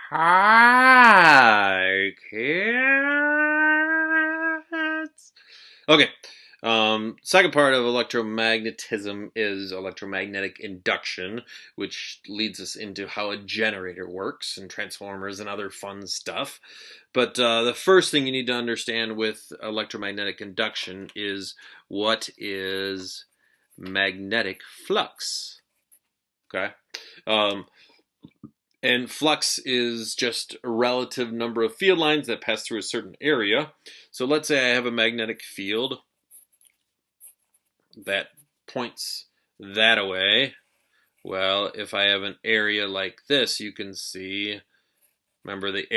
Hi, kids. Okay. Second part of electromagnetism is electromagnetic induction, which leads us into how a generator works and transformers and other fun stuff. But the first thing you need to understand with electromagnetic induction is what is magnetic flux. Okay. Um, and flux is just a relative number of field lines that pass through a certain area. So let's say I have a magnetic field that points that away. Well, if I have an area like this, you can see, remember the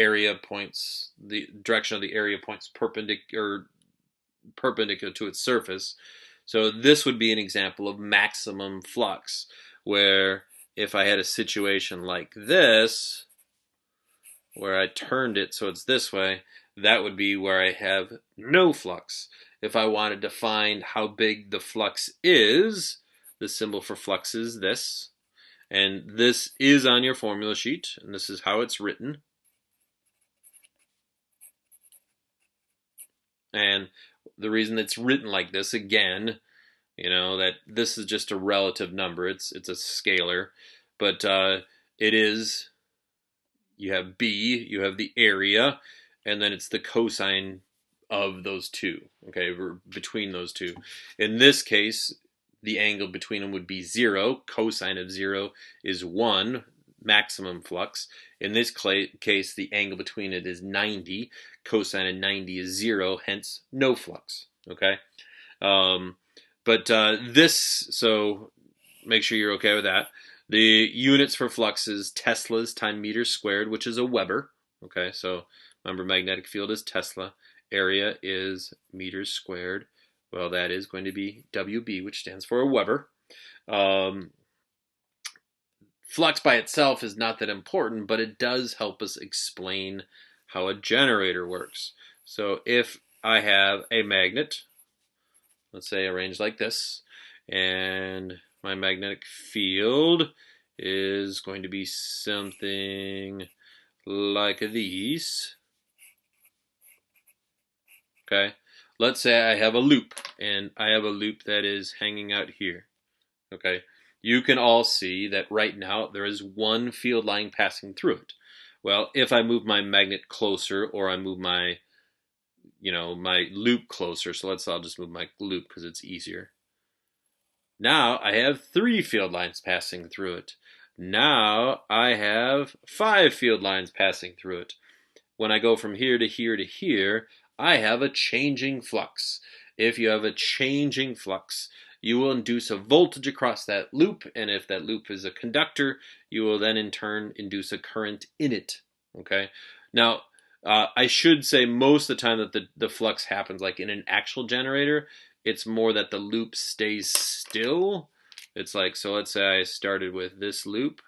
direction of the area points perpendicular to its surface. So this would be an example of maximum flux, where if I had a situation like this, where I turned it so it's this way, that would be where I have no flux. If I wanted to find how big the flux is, the symbol for flux is this. And this is on your formula sheet, and this is how it's written. And the reason it's written like this, again, that this is just a relative number. It's a scalar, but it is, you have B, you have the area, and then it's the cosine of those two, okay, between those two. In this case, the angle between them would be 0. Cosine of 0 is 1, maximum flux. In this case, the angle between it is 90. Cosine of 90 is 0, hence no flux, okay? So make sure you're okay with that. The units for flux is Teslas times meters squared, which is a Weber. Okay, so remember magnetic field is Tesla. Area is meters squared. Well, that is going to be WB, which stands for a Weber. Flux by itself is not that important, but it does help us explain how a generator works. So if I have a magnet, let's say arranged like this, and my magnetic field is going to be something like these. Okay, let's say I have a loop, and I have a loop that is hanging out here. Okay, you can all see that right now there is one field line passing through it. Well, if I move my magnet closer, or I move my loop closer, so I'll just move my loop because it's easier. Now I have 3 field lines passing through it. Now I have 5 field lines passing through it. When I go from here to here to here, I have a changing flux. If you have a changing flux, you will induce a voltage across that loop, and if that loop is a conductor, you will then in turn induce a current in it. Okay? Now, I should say most of the time that the flux happens like in an actual generator, it's more that the loop stays still. It's like, so let's say I started with this loop.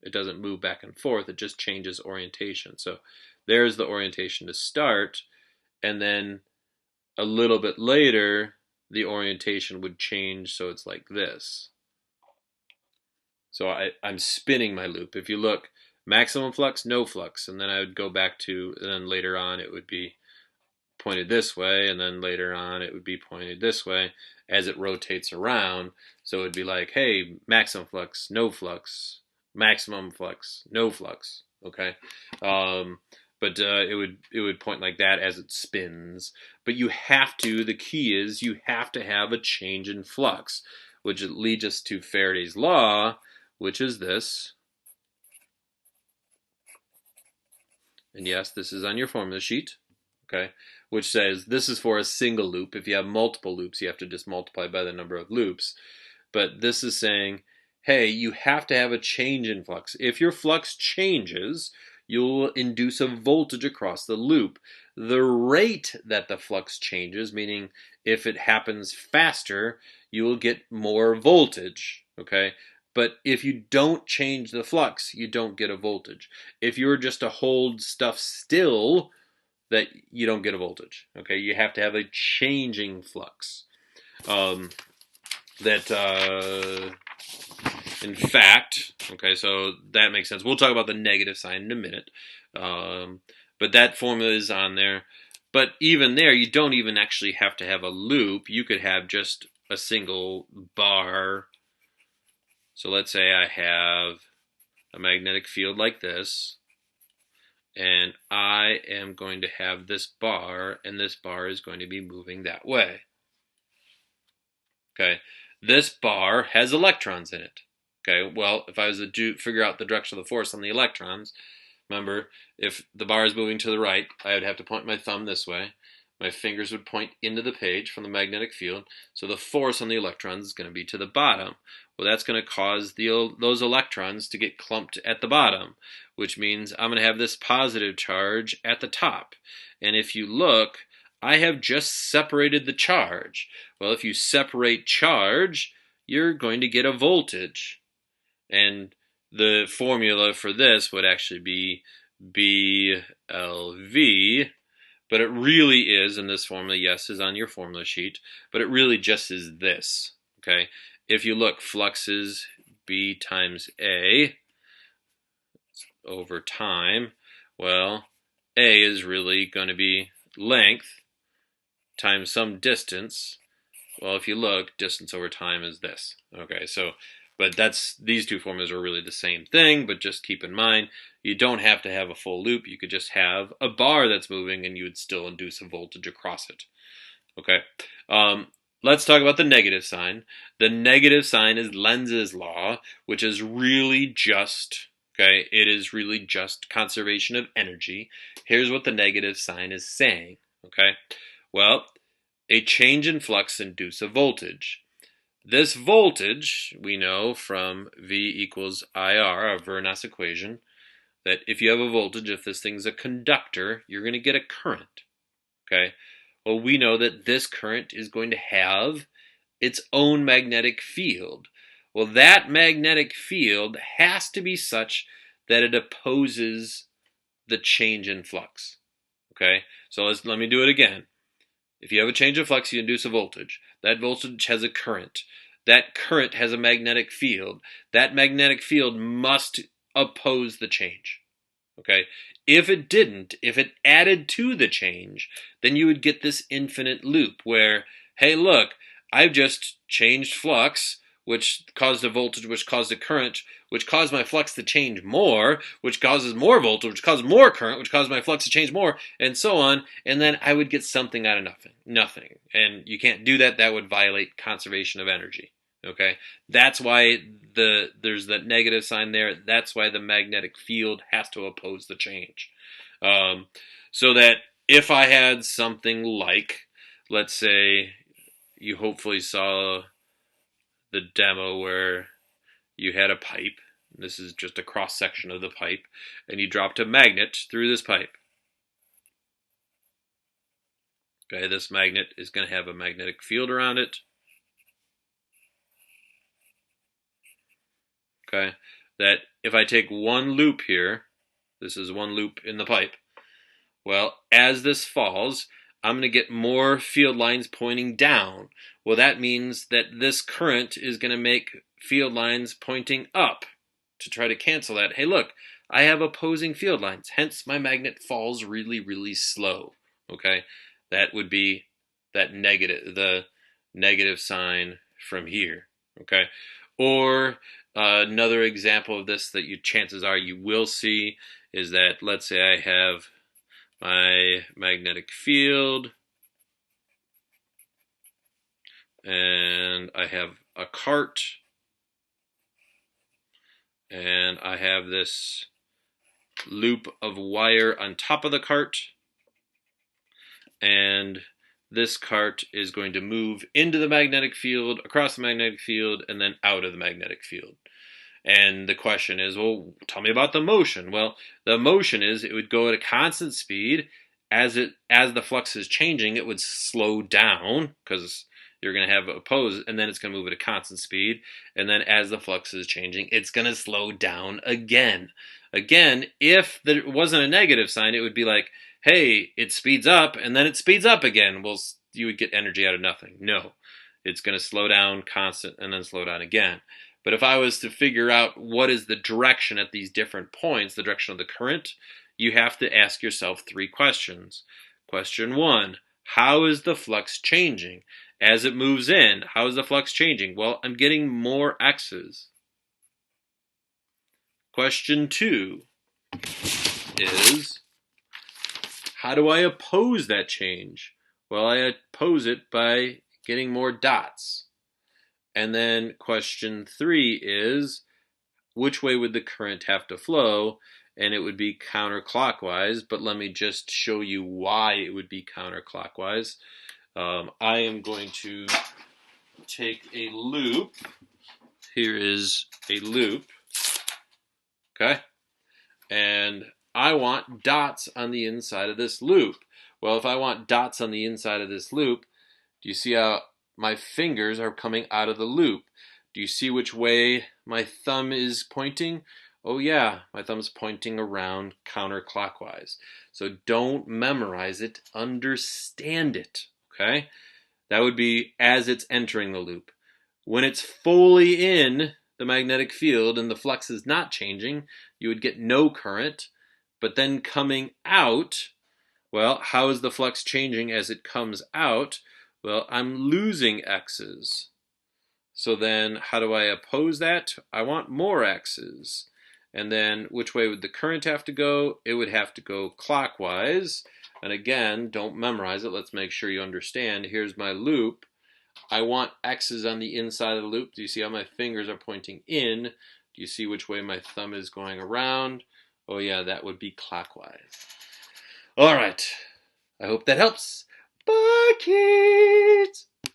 It doesn't move back and forth. It just changes orientation. So there's the orientation to start. And then a little bit later, the orientation would change. So it's like this. So I'm spinning my loop. If you look, maximum flux, no flux. And then I would go back to, and then later on it would be pointed this way, and then later on it would be pointed this way as it rotates around. So it would be like, hey, maximum flux, no flux, maximum flux, no flux. Okay, but it would point like that as it spins. But you have to. The key is you have to have a change in flux, which leads us to Faraday's law, which is this. And yes, this is on your formula sheet. Okay, which says this is for a single loop. If you have multiple loops, you have to just multiply by the number of loops. But this is saying, hey, you have to have a change in flux. If your flux changes, you'll induce a voltage across the loop. The rate that the flux changes, meaning if it happens faster, you will get more voltage. Okay, but if you don't change the flux, you don't get a voltage. If you were just to hold stuff still, that you don't get a voltage. Okay, you have to have a changing flux. That In fact, okay, so that makes sense. We'll talk about the negative sign in a minute. But that formula is on there. But even there, you don't even actually have to have a loop. You could have just a single bar. So let's say I have a magnetic field like this, and I am going to have this bar, and this bar is going to be moving that way. Okay, this bar has electrons in it. Okay, well, if I was to figure out the direction of the force on the electrons, remember, if the bar is moving to the right, I would have to point my thumb this way. My fingers would point into the page from the magnetic field, so the force on the electrons is going to be to the bottom. Well, that's going to cause those electrons to get clumped at the bottom, which means I'm going to have this positive charge at the top. And if you look, I have just separated the charge. Well, if you separate charge, you're going to get a voltage. And the formula for this would actually be BLV, but it really is, in this formula, yes, is on your formula sheet, but it really just is this, okay? If you look, flux is B times A over time. Well, A is really going to be length times some distance. Well, if you look, distance over time is this. Okay, so, but these two formulas are really the same thing, but just keep in mind, you don't have to have a full loop. You could just have a bar that's moving and you would still induce a voltage across it. Okay, let's talk about the negative sign. The negative sign is Lenz's law, which is really just, okay, it is really just conservation of energy. Here's what the negative sign is saying, okay? Well, a change in flux induces a voltage. This voltage, we know from V equals IR, our Vernas equation, that if you have a voltage, if this thing's a conductor, you're going to get a current. Okay? Well, we know that this current is going to have its own magnetic field. Well, that magnetic field has to be such that it opposes the change in flux. Okay? So let me do it again. If you have a change of flux, you induce a voltage. That voltage has a current. That current has a magnetic field. That magnetic field must oppose the change. Okay? If it didn't, if it added to the change, then you would get this infinite loop where, hey, look, I've just changed flux, which caused a voltage, which caused a current, which caused my flux to change more, which causes more voltage, which causes more current, which causes my flux to change more, and so on. And then I would get something out of nothing. Nothing. And you can't do that. That would violate conservation of energy. Okay? That's why there's that negative sign there. That's why the magnetic field has to oppose the change. So that if I had something like, let's say, you hopefully saw the demo where you had a pipe. This is just a cross section of the pipe, and you dropped a magnet through this pipe. Okay, this magnet is going to have a magnetic field around it. Okay, that if I take one loop here, this is one loop in the pipe. Well, as this falls, I'm going to get more field lines pointing down. Well, that means that this current is going to make field lines pointing up to try to cancel that. Hey, look, I have opposing field lines. Hence, my magnet falls really, really slow. Okay, that would be that negative, the negative sign from here. Okay, or another example of this that chances are you will see is that, let's say I have my magnetic field, and I have a cart, and I have this loop of wire on top of the cart, and this cart is going to move into the magnetic field, across the magnetic field, and then out of the magnetic field. And the question is, well, tell me about the motion. Well, the motion is it would go at a constant speed. As the flux is changing, it would slow down because you're going to have opposed, and then it's going to move at a constant speed. And then as the flux is changing, it's going to slow down again. Again, if there wasn't a negative sign, it would be like, hey, it speeds up, and then it speeds up again. Well, you would get energy out of nothing. No, it's going to slow down constant and then slow down again. But if I was to figure out what is the direction at these different points, the direction of the current, you have to ask yourself 3 questions. Question 1, how is the flux changing? As it moves in, how is the flux changing? Well, I'm getting more X's. Question 2 is, how do I oppose that change? Well, I oppose it by getting more dots. And then question 3 is, which way would the current have to flow? And it would be counterclockwise, but let me just show you why it would be counterclockwise. I am going to take a loop. Here is a loop, okay? And I want dots on the inside of this loop. Well, if I want dots on the inside of this loop, do you see how my fingers are coming out of the loop? Do you see which way my thumb is pointing? Oh yeah, my thumb's pointing around counterclockwise. So don't memorize it, understand it, okay? That would be as it's entering the loop. When it's fully in the magnetic field and the flux is not changing, you would get no current. But then coming out, well, how is the flux changing as it comes out? Well, I'm losing X's. So then how do I oppose that? I want more X's. And then which way would the current have to go? It would have to go clockwise. And again, don't memorize it. Let's make sure you understand. Here's my loop. I want X's on the inside of the loop. Do you see how my fingers are pointing in? Do you see which way my thumb is going around? Oh yeah, that would be clockwise. All right. I hope that helps. Bye, kids!